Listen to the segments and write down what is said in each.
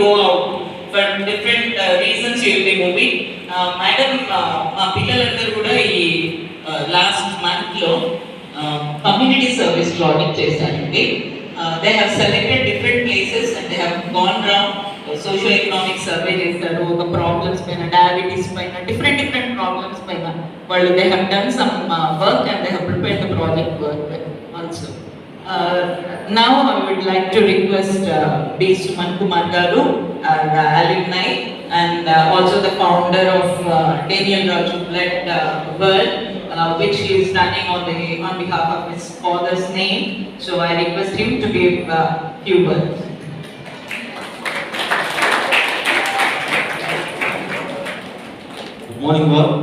go out for different reasons you will be moving. Madam, మా పిల్లలందరూ కూడా ఈ లాస్ట్ మంత్లో కమ్యూనిటీ సర్వీస్ ప్రాజెక్ట్ చేశారండి. They have selected different places and they have gone round socio economic survey చేశారు. ఒక problems పైన, diabetes పైన, డిఫరెంట్ ప్రాబ్లమ్స్ పైన వాళ్ళు they have done some work and they have prepared the project work also. Now I would like to request B. Suman Kumar Garu, the alumni and also the founder of Daniel Raju Blood World, which he is running on behalf of his father's name. So I request him to give few words. Good morning, all.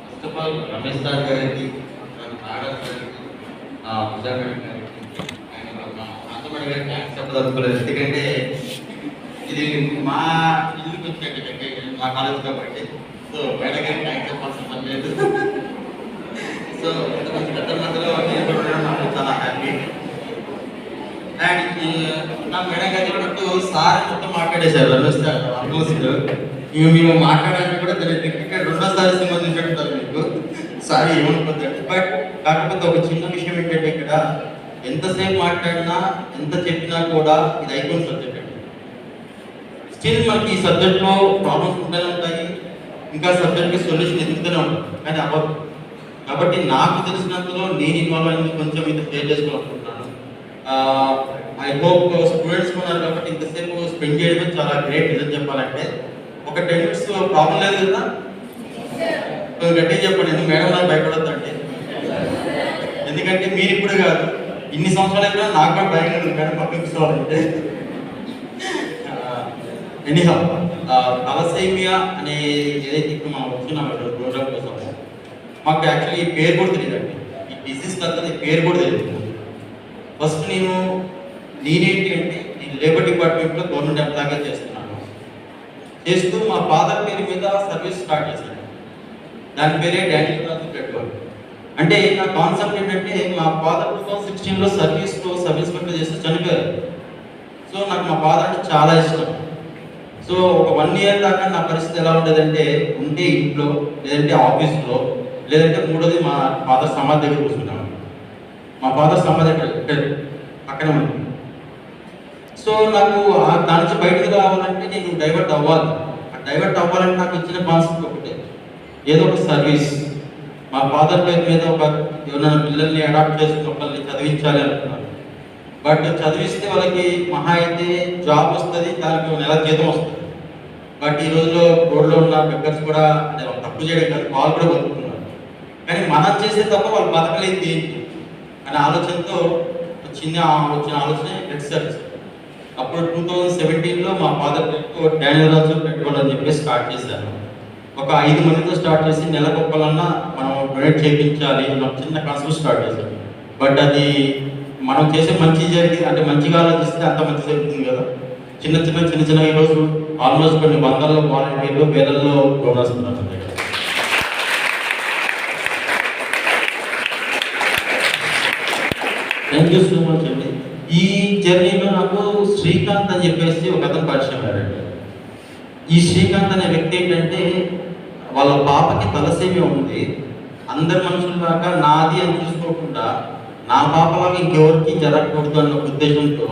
First of all, Ramesh sir gariki, Bharat gariki, Vijay gariki, and Antamani gariki thanks చెప్పదలుచుకోలేదు. ఎందుకంటే ఇది మా ఇల్లుకి వచ్చేటంటే మా college కాబట్టి so బయట గారికి thanks చెప్పాల్సిన పని లేదు. సో కొంచెం పెద్ద మధ్యలో నేను కూడా నాకు చాలా హ్యాపీ. అండ్ నా మేడం గారు చెప్పినట్టు సార్ మొత్తం మాట్లాడేశారు రమేష్ సార్ ఆల్మోస్ట్ మేము మాట్లాడడానికి కూడా తెలియదు. ఎందుకంటే రెండోసారి సినిమా చూసేటప్పుడు మీకు సారీ ఏమనుకోద్దండి. బట్ కాకపోతే ఒక చిన్న విషయం ఏంటంటే ఇక్కడ ఎంతసేపు మాట్లాడినా ఎంత చెప్పినా కూడా ఇది అయిపోయిన సబ్జెక్ట్ అండి. స్టిల్ మనకి ఈ సబ్జెక్ట్లో ప్రాబ్లమ్స్ ఉంటూనే ఉంటాయి, ఇంకా సబ్జెక్ట్కి సొల్యూషన్ ఎదుగుతూనే ఉంటుంది, కానీ అవ్వదు. కాబట్టి నాకు తెలిసినంతలో నేను ఇన్వాల్వ్ అయింది కొంచెం ఇది షేర్ చేసుకోవాలనుకుంటున్నాను. ఐ హోప్ స్టూడెంట్స్ ఉన్నారు కాబట్టి ఇంతసేపు స్పెండ్ చేయడం చాలా గ్రేట్. నిజం చెప్పాలంటే ఒక 10 minutes ప్రాబ్లం లేదు కదా, గట్టిగా చెప్పండి. ఎందుకు మేడం నాకు భయపడొద్దండి, ఎందుకంటే మీరు ఇప్పుడు కాదు ఇన్ని సంవత్సరాలు అయినా నాకు కూడా భయం లేదు మేడం పంపించుకోవాలంటే. ఎనీహౌ తలసేమియా అనే ఏదైతే ఇప్పుడు మనం వచ్చినాం ప్రోగ్రామ్ కోసం, మాకు యాక్చువల్లీ ఈ పేరు కూడా తెలియదండి. ఈ డిసీజ్ తర్వాత ఈ పేరు కూడా తెలియదు. ఫస్ట్ నేనేంటి అంటే నేను లేబర్ డిపార్ట్మెంట్లో గవర్నమెంట్ ఎంప్లాయ్గా చేస్తున్నాను. చేస్తూ మా ఫాదర్ పేరు మీద సర్వీస్ స్టార్ట్ చేశాను. దాని పేరే డానియల్ రాజు బ్లడ్ వర్క్. అంటే నా కాన్సెప్ట్ ఏంటంటే మా ఫాదర్ 2016లో సర్వీస్ వర్క్ చేస్తూ చనిపోయారు. సో నాకు మా ఫాదర్ అంటే చాలా ఇష్టం. సో ఒక 1 year దాకా నా పరిస్థితి ఎలా ఉండేదంటే ఉంటే ఇంట్లో, లేదంటే ఆఫీస్లో, లేదంటే మూడోది మా ఫాదర్ సమాధి దగ్గర కూర్చుంటాను. మా ఫాదర్ సమాధి ఇక్కడ పక్కనే ఉంది. సో నాకు దాని నుంచి బయటకు రావాలంటే నేను డైవర్ట్ అవ్వాలి. ఆ డైవర్ట్ అవ్వాలంటే నాకు ఇచ్చిన కాన్సెప్ట్ ఒకటే, ఏదో ఒక సర్వీస్ మా ఫాదర్ పేరు మీద ఒక ఎవరైనా పిల్లల్ని అడాప్ట్ చేసుకుని ఒకరిని చదివించాలి అనుకున్నాను. బట్ చదివిస్తే వాళ్ళకి మహా అయితే జాబ్ వస్తుంది, దానికి 1 నెల జీతం వస్తుంది. బట్ ఈ రోజులో రోడ్లో ఉన్న బెక్కర్స్ కూడా తప్పు చేయడం కాదు, వాళ్ళు కూడా బతుకుతున్నారు. కానీ మనం చేసే తప్ప వాళ్ళు బతకలేదు ఏంటి అనే ఆలోచనతో వచ్చిన ఆలోచన బ్లడ్ సర్వీస్. అప్పుడు 2017లో మా ఫాదర్ డానియల్ రాజు పెట్రోల్ అని చెప్పి స్టార్ట్ చేశాను. ఒక 5 మందితో స్టార్ట్ చేసి నెలకొక్కలన్నా మనం డొనేట్ చేయించాలి అన్న చిన్న కాన్సెప్ట్ స్టార్ట్ చేశాను. బట్ అది మనం చేసే మంచి జరిగి అంటే మంచిగా ఆలోచిస్తే అంత మంచి జరుగుతుంది కదా. చిన్న ఈరోజు ఆల్మోస్ట్ కొన్ని 100 వాలంటీర్లు, వేలల్లో డోనర్స్ ఉన్నారు. థ్యాంక్ యూ సో మచ్ అండి. ఈ జర్నీలో నాకు శ్రీకాంత్ అని చెప్పేసి ఒక అతను పరిచయం అయ్యారండి. ఈ శ్రీకాంత్ అనే వ్యక్తి ఏంటంటే వాళ్ళ పాపకి తలసేమియా ఉంది. అందరి మనుషుల్లాగా నాది అని చూసుకోకుండా నా పాపలాగా ఇంకెవరికి జరగకూడదు అన్న ఉద్దేశంతో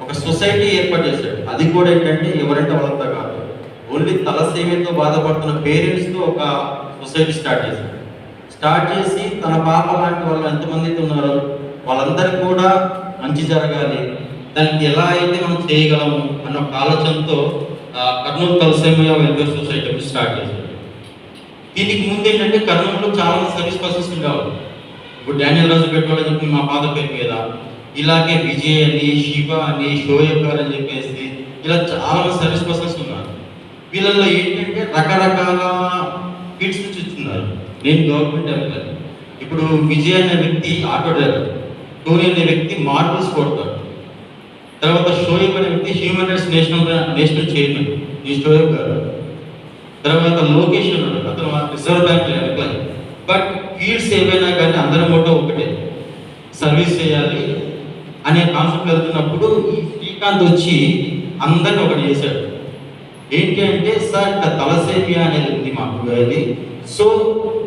ఒక సొసైటీ ఏర్పాటు చేశాడు. అది కూడా ఏంటంటే ఎవరంటే వాళ్ళంతా కాదు, ఓన్లీ తలసేమియాతో బాధపడుతున్న పేరెంట్స్తో ఒక సొసైటీ స్టార్ట్ చేసి తన పాప లాంటి వాళ్ళు ఎంతమంది అయితే ఉన్నారో వాళ్ళందరికీ కూడా మంచి జరగాలి, దానికి ఎలా అయితే మనం చేయగలము అన్న ఒక ఆలోచనతో Kurnool thalassemia welfare society start చేశారు. దీనికి ముందు ఏంటంటే కర్నూలులో చాలా సర్వీస్ పర్సన్స్ ఉండేవారు. ఇప్పుడు డానియల్ రాజు పెట్టుకోవాలని చెప్పి మా ఫాదర్ పేరు మీద, ఇలాగే విజయ్ అని, శివ అని, షోయబ్ గారు అని చెప్పేసి ఇలా చాలా సర్వీస్ పర్సన్స్ ఉన్నారు. వీళ్ళల్లో ఏంటంటే రకరకాల ఫీల్డ్స్ నుంచి వచ్చిన్నారు. నేను గవర్నమెంట్ ఎంప్లాయ్. ఇప్పుడు విజయ్ అనే వ్యక్తి ఆటో డ్రైవర్, టోనీ అనే వ్యక్తి మార్బుల్స్ కొడతాడు, తర్వాత షోయబ్ అనే వ్యక్తి హ్యూమన్ రైట్స్ నేషనల్ చైర్మన్ ఈ షోయబ్ గారు, తర్వాత లోకేష్ ఉన్నాడు, అతను reserve bank employee. But fields ఏవైనా కానీ అందరం మోటో ఒకటే, సర్వీస్ చేయాలి అనే కాన్సెప్ట్ వెళ్తున్నప్పుడు ఈ శ్రీకాంత్ వచ్చి అందరిని ఒకటి చేశాడు. ఏంటి అంటే, సార్ ఇట్లా తలసేమియా అనేది ఉంది మాకు అది, సో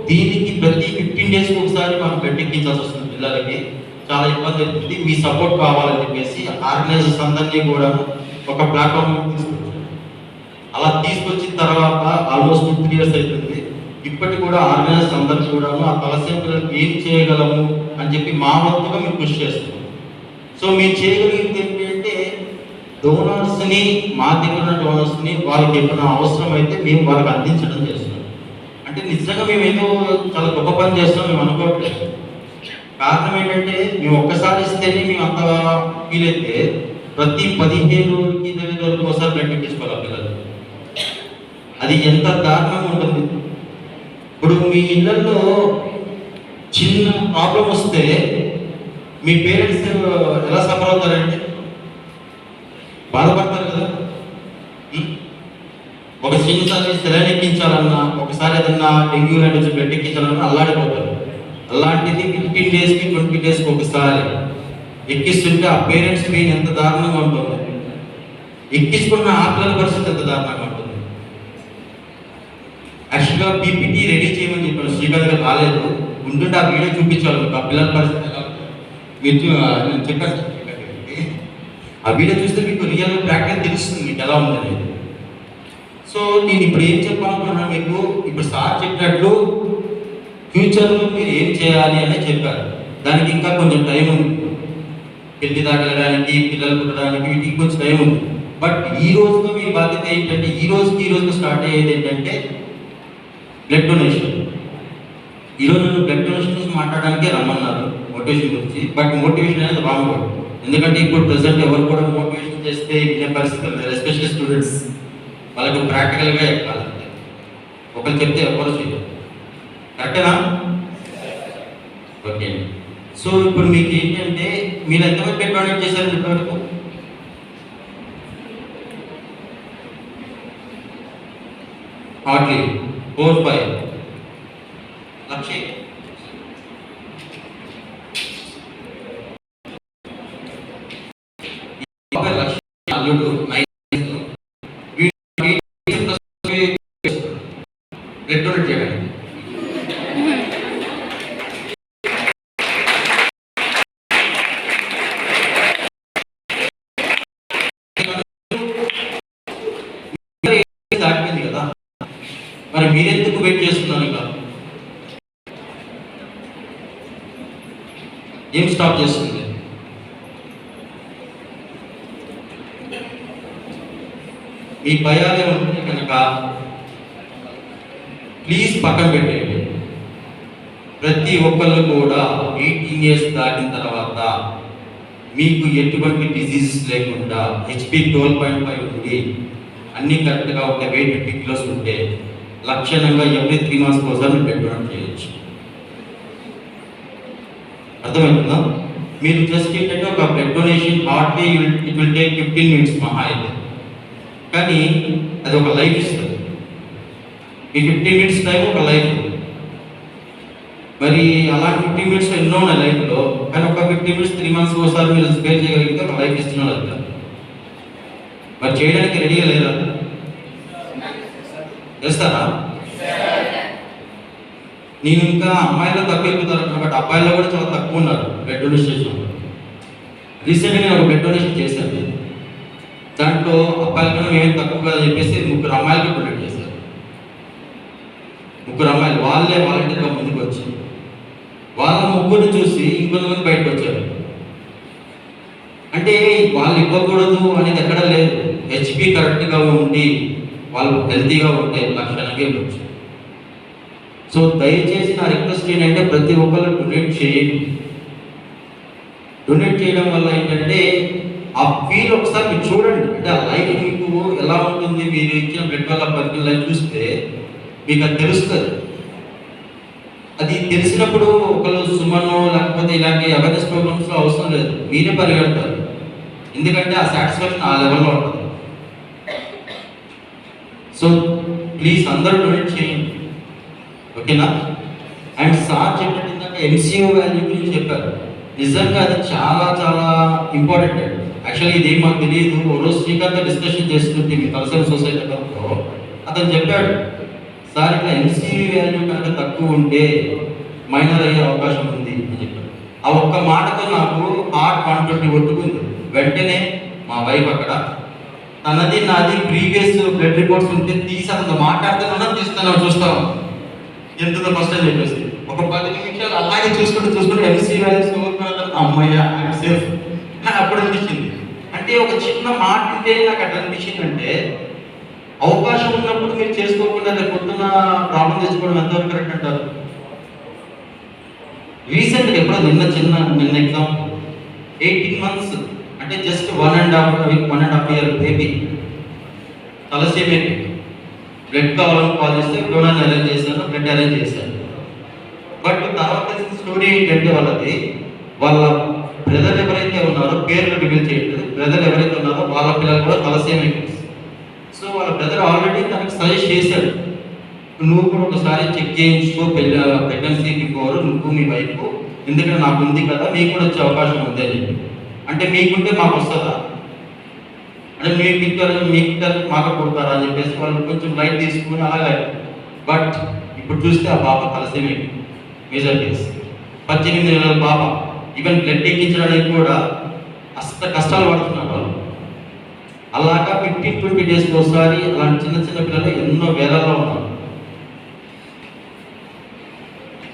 దీనికి ప్రతి 15 డేస్కి ఒకసారి మాకు బ్లడ్ ఎక్కించాల్సి వస్తుంది పిల్లలకి, చాలా ఇబ్బంది అవుతుంది, మీ సపోర్ట్ కావాలని చెప్పేసి ఆర్గనైజర్స్ అందరినీ కూడా ఒక ప్లాట్ఫామ్ తీసుకొచ్చారు. అలా తీసుకొచ్చిన తర్వాత ఆల్మోస్ట్ 2-3 ఇయర్స్ అవుతుంది. ఇప్పటికి కూడా ఆర్గనైజర్స్ అందరికీ కూడా ఆ తలసేమియాలకు ఏం చేయగలము అని చెప్పి మా వంతుగా మేము కృషి చేస్తున్నాం. సో మేము చేయగలిగింది ఏంటి అంటే, డోనర్స్ని, మా దగ్గర ఉన్న డోనర్స్ని వాళ్ళకి ఎప్పుడైనా అవసరం అయితే మేము వాళ్ళకి అందించడం చేస్తున్నాం. అంటే నిజంగా మేము ఏదో చాలా గొప్ప పని చేస్తాం మేము అనుకోవట్లేదు. కారణం ఏంటంటే, మేము ఒక్కసారి ఇస్తేనే మేము అంత ఫీల్ అయితే ప్రతి 15 రోజులకి 20 రోజులకి ఒకసారి బ్లడ్ ఎక్కించుకోవాలి పిల్లలు. అది ఎంత దారుణంగా ఉంటుంది. ఇప్పుడు మీ ఇళ్ళల్లో చిన్న ప్రాబ్లం వస్తే మీ పేరెంట్స్ ఎలా సఫర్ అవుతారంటే బాధపడతారు కదా. ఒక చిన్నసారి సెలైన్ ఎక్కించాలన్నా, ఒకసారి ఏదన్నా డెంగ్యూ లాంటి బ్లడ్ ఎక్కించాలన్నా అల్లాడిపోతారు. అలాంటిది 15 డేస్కి 20 డేస్కి ఒకసారి ఎక్కిస్తుంటే ఆ పేరెంట్స్ పెయిన్ ఎంత దారుణంగా ఉంటుంది. ఎక్కించుకున్న ఆ పిల్లల పరిస్థితి ఎంత దారుణంగా ఉంటుంది. యాక్చువల్గా పీపీటీ రెడీ చేయమని చెప్పాను, శ్రీకాంత్ గారు రాలేదు, ఉంటుంటే ఆ వీడియో చూపించాలి మీకు ఆ పిల్లల పరిస్థితి ఎలా ఉంటుంది. మీరు నేను చెప్పాను సార్, ఆ వీడియో చూస్తే మీకు రియల్ ప్రాక్టికల్ తెలుస్తుంది మీకు ఎలా ఉందని. సో నేను ఇప్పుడు ఏం చెప్పాలనుకున్నాను మీకు, ఇప్పుడు సార్ చెప్పినట్లు ఫ్యూచర్లో మీరు ఏం చేయాలి అని చెప్పారు. దానికి ఇంకా కొంచెం టైం ఉంది, పెళ్లి దాటడానికి, పిల్లలు పుట్టడానికి, వీటికి కొంచెం టైం ఉంది. బట్ ఈ రోజుతో మీ బాధ్యత ఏంటంటే, ఈ రోజుకి స్టార్ట్ అయ్యేది ఏంటంటే బ్లడ్ డొనేషన్. ఈరోజు నన్ను బ్లడ్ డొనేషన్ గురించి మాట్లాడడానికే రమ్మన్నారు, మోటివేషన్ గురించి. బట్ మోటివేషన్ అనేది రాంగ్ వర్డ్. ఎందుకంటే ఇప్పుడు ప్రెసెంట్ ఎవరు కూడా మోటివేషన్ చేస్తే వినే పరిస్థితులు లేదు, ఎస్పెషల్లీ స్టూడెంట్స్. వాళ్ళకు ప్రాక్టికల్గా ఎక్కాలి, ఒకరు చెప్తే ఎవరు చేయరు. కరెక్టేనా? ఓకే. సో ఇప్పుడు మీకు ఏంటంటే, మీరు ఎంతమంది బ్లడ్ డొనేట్ చేశారు ఇప్పటివరకు? హార్డ్లీ 4-5 లక్ష. అల్లుడు బ్లడ్ డొనేట్ చేయడానికి దాటిపోయింది కదా. మరి మీరెందుకు వెయిట్ చేస్తున్నారు? ఇంకా ఏం స్టాప్ చేస్తుంది? మీ భయాలే ఉంటే కనుక ప్లీజ్ పక్కన పెట్టండి. ప్రతి ఒక్కళ్ళు కూడా 18 ఇయర్స్ దాటిన తర్వాత మీకు ఎటువంటి డిసీజెస్ లేకుండా, హెచ్పి 12.5 ఉండి, అన్నీ కరెక్ట్గా ఉంటే, వెయిట్ 50 కిలోస్ ఉంటే లక్షణంగా ఎవ్రీ 3 మంత్స్ కోసం బ్లడ్ డొనేట్ చేయొచ్చు. అర్థమవుతుందా? మీరు జస్ట్ ఏంటంటే ఒక blood donation hardly it will take 15 minutes మహా అయితే, కానీ అది ఒక లైఫ్ ఇస్తుంది. ఈ 15 మినిట్స్ టైం ఒక లైఫ్. మరి అలాంటి 15 మినిట్స్ ఎన్నో ఉన్నాయి లైఫ్లో, కానీ ఒక 15 మినిట్స్ 3 మంత్స్ ఒకసారి మీరు స్పేర్ చేయగలిగితే ఒక లైఫ్ ఇస్తున్నారు అంట. మరి చేయడానికి రెడీగా లేదా? చేస్తారా? నేను ఇంకా అమ్మాయిలో తక్కువ ఎక్కుతారు, బట్ అబ్బాయిలో కూడా చాలా తక్కువ ఉన్నారు బ్లడ్ డొనేషన్. రీసెంట్గా నేను ఒక బ్లడ్ డొనేషన్ చేశాను. దాంట్లో అబ్బాయిల కన్నా ఏమేమి తక్కువ కదా చెప్పేసి 3 అమ్మాయిలకి డొనేట్ చేశారు. 3 అమ్మాయిలు వాళ్ళే వాలంటీర్గా ముందుకు వచ్చి, వాళ్ళ ముగ్గురిని చూసి ఇంకొంతమంది బయటకు వచ్చారు. అంటే వాళ్ళు ఇవ్వకూడదు అనేది ఎక్కడ లేదు. హెచ్పి కరెక్ట్గా ఉండి వాళ్ళు హెల్తీగా ఉంటే లక్షణంగా ఇవ్వచ్చు. సో దయచేసి నా రిక్వెస్ట్ ఏంటంటే, ప్రతి ఒక్కరు డొనేట్ చేయండి. డొనేట్ చేయడం వల్ల ఏంటంటే ఆ ఫీల్ ఒకసారి మీరు చూడండి. అంటే ఆ లైఫ్ మీకు ఎలా ఉంటుంది, మీరు ఇచ్చిన బ్లడ్ వల్ల బతికిన లైఫ్ చూస్తే మీకు అది తెలుస్తుంది. అది తెలిసినప్పుడు ఒకళ్ళు సుమను లేకపోతే ఇలాంటి అవేర్నెస్ ప్రోగ్రామ్స్లో అవసరం లేదు, మీరే పరిగెడతారు. ఎందుకంటే ఆ సాటిస్ఫాక్షన్ ఆ లెవెల్లో ఉంటుంది. సో ప్లీజ్ అందరూ డొనేట్ చేయండి, ఓకేనా? అండ్ సార్ చెప్పినట్టు ఇందాక MCO వాల్యూ గురించి చెప్పారు. నిజంగా అది చాలా చాలా ఇంపార్టెంట్. యాక్చువల్లీ ఇది మాకు తెలియదు. ఓ రోజు శ్రీకాంత్ డిస్కషన్ చేస్తుంటే మీ తలసేమ సొసైటీ తరఫులో అతను చెప్పాడు, సార్ ఇట్లా ఎన్సీవీ వాల్యూ కనుక తక్కువ ఉంటే మైనర్ అయ్యే అవకాశం ఉంది అని చెప్పాడు. ఆ ఒక్క మాటతో నాకు హార్ట్ 120 కొట్టుకుంది. వెంటనే మా వైఫ్ అక్కడ తనది నాది ప్రీవియస్ బ్లడ్ రిపోర్ట్స్ ఉంటే తీసి అతను మాట్లాడుతున్నా తీస్తాను చూస్తాం ఎంతుందో ఫస్ట్ అని చెప్పేసి ఒక 10 నిమిషాలు అలాగే చూసుకుంటూ ఎన్సీ వాల్యూస్ అమ్మయ్య సేఫ్ అప్పుడు అనిపించింది. అంటే ఒక చిన్న మాట ఉంటే నాకు అట్లా అనిపించింది. అంటే అవకాశం ఉన్నప్పుడు మీరు చేసుకోకుండా రేపు పొద్దున ప్రాబ్లం తెచ్చుకోవడం ఎంతవరకు కరెక్ట్ అంటారు? రీసెంట్గా ఎప్పుడో నిన్న ఎగ్జాంపుల్ 18 months అంటే జస్ట్ 1.5 year బేబీ తలసేమియా బ్లడ్ కావాలని కాల్ చేస్తే డోనర్ అరేంజ్ చేశాను, బ్లడ్ అరేంజ్ చేశాను. బట్ తర్వాత స్టోరీ ఏంటంటే వాళ్ళ బ్రదర్ ఎవరైతే ఉన్నారో, పేర్లు రివీల్ చేయట్లేదు, బ్రదర్ ఎవరైతే ఉన్నారో వాళ్ళ పిల్లలు కూడా తలసేమియా. సో వాళ్ళ బ్రదర్ ఆల్రెడీ తనకు సజెస్ట్ చేశాడు, నువ్వు కూడా ఒకసారి చెక్ చేయించుకో ప్రెగ్నెన్సీ బిఫోర్ నువ్వు మీ వైఫ్, ఎందుకంటే నాకు ఉంది కదా మీకు కూడా వచ్చే అవకాశం ఉంది అని చెప్పి. అంటే మీకుంటే మాకు వస్తుందా, అంటే మీకు మాకు కొడతారా అని చెప్పేసి వాళ్ళు కొంచెం లైట్ తీసుకుని అలాగే. బట్ ఇప్పుడు చూస్తే ఆ పాప తలసేమియా మేజర్ కేస్, 18 నెలల పాప. ఈవెన్ బ్లడ్ ఎక్కించడానికి కూడా కష్టాలు పడుతున్నారు వాళ్ళు. అలాగా 15-20 days ఒకసారి అలాంటి చిన్న పిల్లలు ఎన్నో వేలలో ఉన్నారు.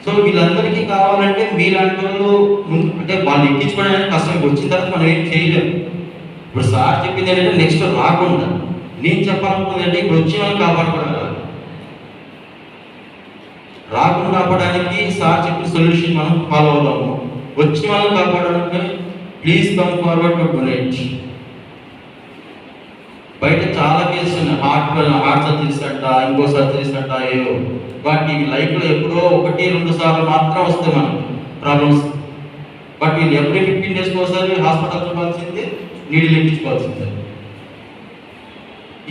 సో వీళ్ళందరికీ కావాలంటే మీలాంటి వాళ్ళు అంటే వాళ్ళు ఎక్కించుకోవడానికి కష్టం, వచ్చిన తర్వాత మనం ఏం చేయలేము. ఇప్పుడు సార్ చెప్పింది ఏంటంటే నెక్స్ట్ రాకుండా, నేను చెప్పాలనుకుంది అంటే ఇప్పుడు వచ్చే వాళ్ళు కాపాడుకోవడం రాకుండా ఆపడానికి సార్ చెప్పిన సొల్యూషన్ మనం ఫాలో అవుదాము. వచ్చిన వాళ్ళని కాపాడడానికి please come forward to donate. బయట చాలా కేసులు ఉన్నాయి, హార్ట్ సర్జరీస్ అంట, ఇంకో సర్జరీస్ అంట, ఏవో. వాటి లైఫ్లో ఎప్పుడో 1-2 సార్లు మాత్రం వస్తాయి మనకు ప్రాబ్లమ్స్. బట్ వీళ్ళు ఎవ్రీ 15 days ఒకసారి హాస్పిటల్ చూడాల్సిందే, నీళ్ళు ఎక్కించుకోవాల్సిందే.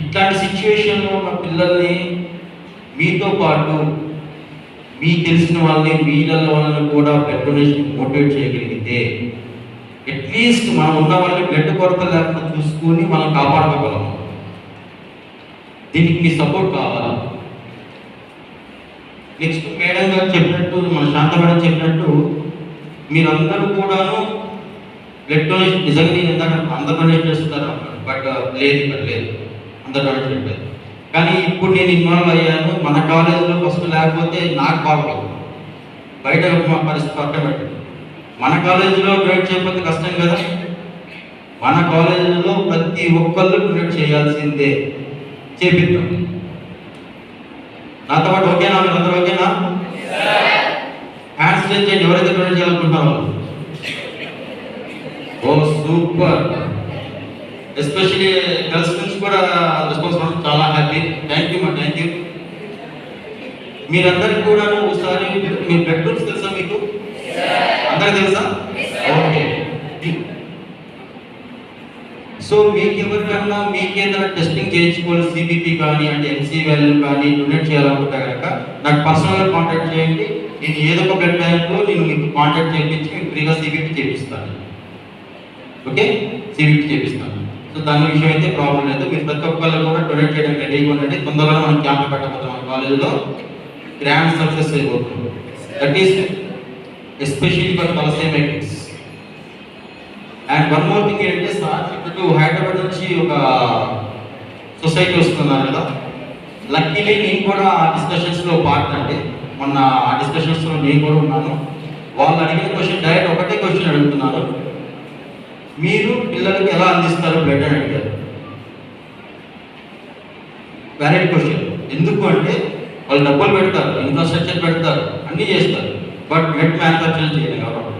ఇట్లాంటి సిచ్యువేషన్లో ఉన్న పిల్లల్ని మీతో పాటు మీకు తెలిసిన వాళ్ళని వీళ్ళ వాళ్ళని కూడా బ్లడ్ డొనేషన్ మోటివేట్ చేయగలిగితే అట్లీస్ట్ మనం ఉన్న వాళ్ళని బ్లడ్ కొరత లేకుండా చూసుకొని మనం కాపాడుకోగలం. దీనికి మీ సపోర్ట్ కావాలి. నెక్స్ట్ మేడం గారు చెప్పినట్టు, మన శాంత మేడం చెప్పినట్టు, మీరందరూ కూడాను బ్లడ్ డొనేషన్ నిజంగా నేను ఇందాక అందరు డొనేట్ చేస్తున్నారు అన్నారు. బట్ లేదు, ఇక్కడ లేదు, అందరు డొనేట్ చేయలేదు. కానీ ఇప్పుడు నేను ఇన్వాల్వ్ అయ్యాను. మన కాలేజీలో ఫస్ట్ లేకపోతే నాకు బాగోదు, బయట మా పరిస్థితి పక్కన పెట్టండి. మన కాలేజీలో డొనేట్ చేయకపోతే కష్టం కదా. మన కాలేజీలో ప్రతి ఒక్కళ్ళు డొనేట్ చేయాల్సిందే, చేపిద్దాం. నాతో పాటు ఓకేనా? మీరందరూ ఓకేనా? హ్యాండ్స్ రేజ్ చేయండి ఎవరైతే డొనేట్ చేయాలనుకుంటున్నారో. ఓ సూపర్. ఎస్పెషల్లీ గర్ల్స్ నుంచి కూడా రెస్పాన్స్ అవ్వడం చాలా హ్యాపీ. Thank you. మీరందరికీ కూడా ఒకసారి మీ బ్లడ్ గ్రూప్స్ తెలుసా మీకు? అందరికి తెలుసా? ఓకే. సో మీకు ఎవరికన్నా మీకేదైనా టెస్టింగ్ చేయించుకోవాలి, సిబిపి కానీ అంటే ఎన్సీ వాల్యూ కానీ డొనేట్ చేయాలనుకుంటే కనుక నాకు పర్సనల్గా కాంటాక్ట్ చేయండి. నేను ఏదో ఒక బ్లడ్ బ్యాంక్లో నేను మీకు కాంటాక్ట్ చేయించి మీకు ఫ్రీగా సిబిపి చేపిస్తాను. ఓకే, సిబిపి చేపిస్తాను. సో దాని విషయం అయితే ప్రాబ్లం లేదు. మీరు ప్రతి ఒక్కళ్ళు కూడా డొనేట్ చేయడానికి రెడీగా ఉండండి. తొందరగా మనం క్యాంప్ పెట్టకపోతాం మన కాలేజీలో, గ్రాండ్ సక్సెస్ అయిపోతుంది. That is especially for thalassemia kids. And one more thing ఏంటంటే, సార్ చెప్పినట్టు హైదరాబాద్ నుంచి ఒక సొసైటీ వస్తున్నారు కదా. లక్కీలీ నేను కూడా ఆ డిస్కషన్స్లో పార్ట్. అంటే మొన్న ఆ డిస్కషన్స్లో నేను కూడా ఉన్నాను. వాళ్ళు అడిగిన క్వశ్చన్ డైరెక్ట్ ఒకటే క్వశ్చన్ అడుగుతున్నారు, మీరు పిల్లలకి ఎలా అందిస్తారు బ్లడ్ అని అడిగారు. Valid question. ఎందుకు అంటే వాళ్ళు డబ్బులు పెడతారు, ఇన్ఫ్రాస్ట్రక్చర్ పెడతారు, అన్నీ చేస్తారు, బట్ బ్లడ్ మ్యానుఫ్యాక్చర్ చేయలేదు కాబట్టి.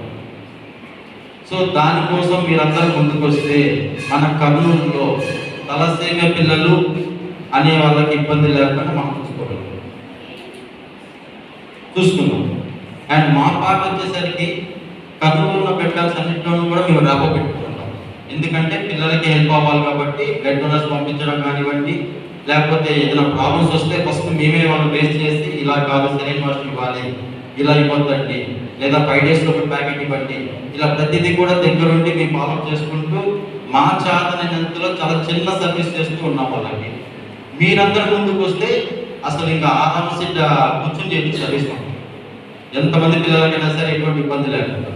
సో దానికోసం మీరందరూ ముందుకు వస్తే మన కర్నూలులో తలసేమియా పిల్లలు అనే వాళ్ళకి ఇబ్బంది లేకుండా మనం చూసుకున్నాం. అండ్ మా పార్ట్ వచ్చేసరికి కర్నూలులో పెట్టాల్సిన అన్నింటిలోనూ కూడా మేము ర్యాపో పెట్టుకుంటాం. ఎందుకంటే పిల్లలకి హెల్ప్ అవ్వాలి కాబట్టి బ్లడ్ డొనర్స్ పంపించడం కానివ్వండి, లేకపోతే ఏదైనా ప్రాబ్లమ్స్ వస్తే ఫస్ట్ మేమే వాళ్ళు బేస్ చేసి ఇలా కాదు, సెలైన్ వాష్ ఇవ్వాలి, ఇలా ఇవ్వద్దండి, లేదా 5 days ఒక ప్యాకెట్ ఇవ్వండి, ఇలా ప్రతిదీ కూడా దగ్గరుండి మేము ఫాలో చేసుకుంటూ మా చేతనైనంతలో చాలా చిన్న సర్వీస్ చేస్తూ ఉన్నాం వాళ్ళకి. మీరందరి ముందుకు వస్తే అసలు ఇంకా ఆరామ్సే కూర్చొని చేసి సర్వీస్ ఉంటాం. ఎంతమంది పిల్లలకైనా సరే ఎటువంటి ఇబ్బంది లేకుండా.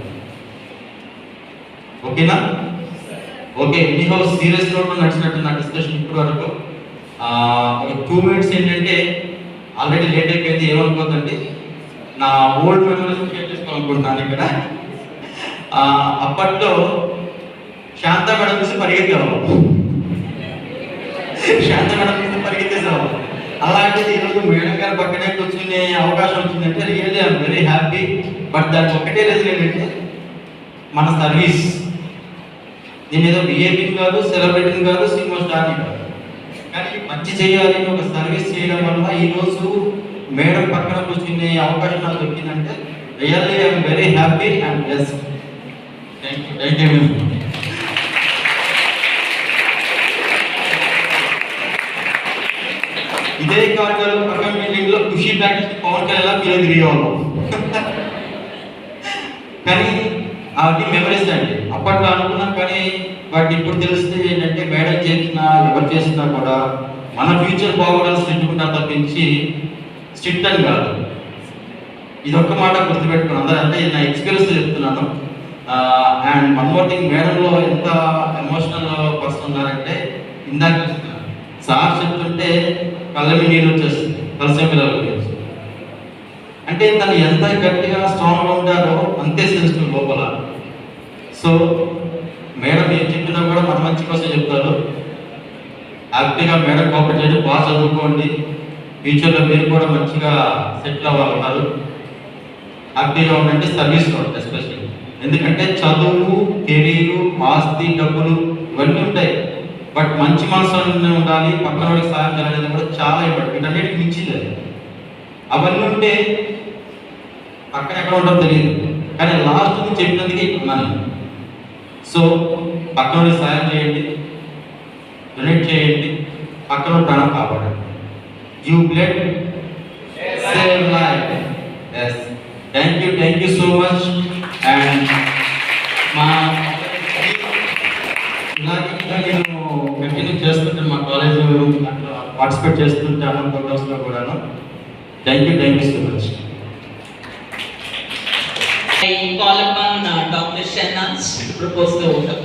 ఓకేనా? ఓకే, ఎనీహౌ సీరియస్ నోట్లో నడిచినట్టు నా డిస్కషన్ ఇప్పుడు వరకు. ఒక 2 minutes ఏంటంటే ఆల్రెడీ లేట్ అయిపోయింది, ఏమనుకోదండి. నా ఓల్డ్ మెమరీస్ షేర్ చేసుకోవాలనుకుంటున్నాను ఇక్కడ. అప్పట్లో శాంత మేడం చూసి పరిగెత్తేవాళ్ళం, శాంత మేడం చూసి పరిగెత్తేసేవాళ్ళం. అలాంటిది ఈరోజు మేడం గారి పక్కనే కూర్చునే అవకాశం వచ్చిందంటే really I'm very happy. But దానికి ఒకటే రీజన్ ఏంటంటే మన సర్వీస్. నేను ఏదో బిఏపీని కాదు, సెలబ్రిటీని కాదు, సినిమా స్టార్ని కాదు, కానీ మంచి చేయాలి ఒక సర్వీస్ చేయడం వల్ల ఈరోజు మేడం పక్కన కూర్చునే అవకాశం నాకు దొరికిందంటే really I'm very happy and blessed. Thank you. ఇదే కాదు పక్కన బిల్డింగ్ లో ఖుషి ప్యాకెట్ పవన్ కళ్యాణ్ ఫీల్ తిరిగేవాళ్ళం. కానీ అవన్నీ మెమరీస్ అండి, అప్పట్లో అనుకున్నాం. కానీ వాటి ఇప్పుడు తెలిస్తే ఏంటంటే మేడం చేసినా ఎవరు చేసినా కూడా మన ఫ్యూచర్ బాగోడాల్సి పెట్టుకుంటారు తప్పించి స్ట్రిక్ట్ అని కాదు. ఇది ఒక్క మాట గుర్తుపెట్టుకున్నాను అందరూ, అంటే నా ఎక్స్పీరియన్స్ చెప్తున్నాను. అండ్ వన్ మోర్ థింగ్, మేడంలో ఎంత ఎమోషనల్ పర్సన్ ఉన్నారంటే ఇందాక సార్ చెప్తుంటే కళ్ళమి నీళ్ళు వచ్చేస్తుంది, కలిసే పిల్లల గురించి. అంటే తను ఎంత గట్టిగా స్ట్రాంగ్గా ఉంటారో అంతే సెన్సిటివ్ లోపల. సో మేడం ఏం చెప్పినా కూడా మన మంచి కోసం చెప్తారు. హ్యాపీగా మేడం కోఆపరేట్ చేసి బాగా చదువుకోండి, ఫ్యూచర్లో మీరు కూడా మంచిగా సెటిల్ అవ్వాలన్నారు. హ్యాపీగా ఉండండి, సర్వీస్ ఉంటుంది ఎస్పెషల్లీ. ఎందుకంటే చదువు, కెరీరు, ఆస్తి, డబ్బులు ఇవన్నీ ఉంటాయి. బట్ మంచి మనసు ఉండాలి, పక్కన వాడికి సాయం చేయాలనేది కూడా చాలా ఇంపార్టెంట్. వీటన్నిటికి మించింది అది. అవన్నీ ఉంటే పక్కన ఎక్కడ ఉండడం తెలియదు, కానీ లాస్ట్ నుంచి చెప్పినందుకే ఇప్పుడున్నాను. సో పక్కన వాడికి సాయం చేయండి, డొనేట్ చేయండి, పక్కన ప్రాణం కాపాడండి. Give blood, save life. Yes, thank you so much. And మా ఇలా నేను కంటిన్యూ చేస్తుంటాను, మా కాలేజ్ పార్టిసిపేట్ చేస్తుంటాను ప్రోగ్రామ్స్లో కూడాను. Thank you so much. I call upon Dr. Shanaz to propose the vote of